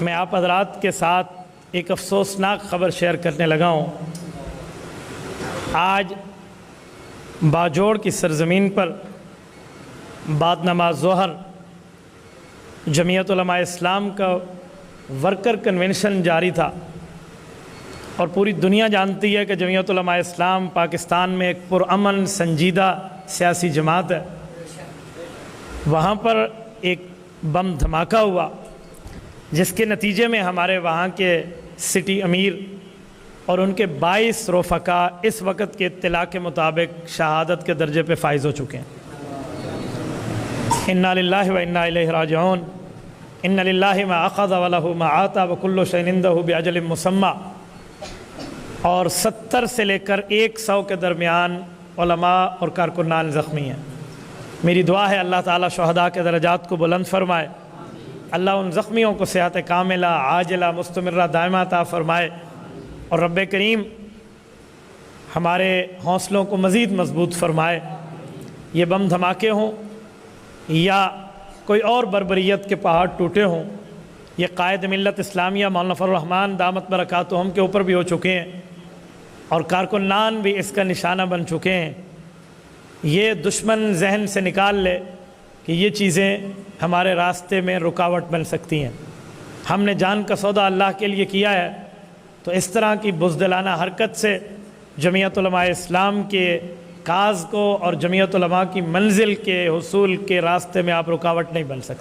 میں آپ حضرات کے ساتھ ایک افسوسناک خبر شیئر کرنے لگا ہوں۔ آج باجوڑ کی سرزمین پر بعد نماز ظہر جمعیت علماء اسلام کا ورکر کنونشن جاری تھا، اور پوری دنیا جانتی ہے کہ جمعیت علماء اسلام پاکستان میں ایک پرامن سنجیدہ سیاسی جماعت ہے۔ وہاں پر ایک بم دھماکہ ہوا، جس کے نتیجے میں ہمارے وہاں کے سٹی امیر اور ان کے 22 رفقا اس وقت کے اطلاع کے مطابق شہادت کے درجے پہ فائز ہو چکے ہیں۔ انا للہ و انا الیہ راجعون، ان للہ ما اخذ ولہ ما آتا وکل شیء عندہ باجل مسمى۔ اور 70 سے لے کر 100 کے درمیان علماء اور کارکنان زخمی ہیں۔ میری دعا ہے اللہ تعالیٰ شہداء کے درجات کو بلند فرمائے، اللہ ان زخمیوں کو صحت کاملہ عاجلہ مستمرہ دائمہ عطا فرمائے، اور رب کریم ہمارے حوصلوں کو مزید مضبوط فرمائے۔ یہ بم دھماکے ہوں یا کوئی اور بربریت کے پہاڑ ٹوٹے ہوں، یہ قائد ملت اسلامیہ مولانا فضل الرحمان دامت برکاتہم کے اوپر بھی ہو چکے ہیں، اور کارکنان بھی اس کا نشانہ بن چکے ہیں۔ یہ دشمن ذہن سے نکال لے کہ یہ چیزیں ہمارے راستے میں رکاوٹ بن سکتی ہیں۔ ہم نے جان کا سودا اللہ کے لیے کیا ہے، تو اس طرح کی بزدلانہ حرکت سے جمعیت علماء اسلام کے کاز کو اور جمعیت علماء کی منزل کے حصول کے راستے میں آپ رکاوٹ نہیں بن سکتے۔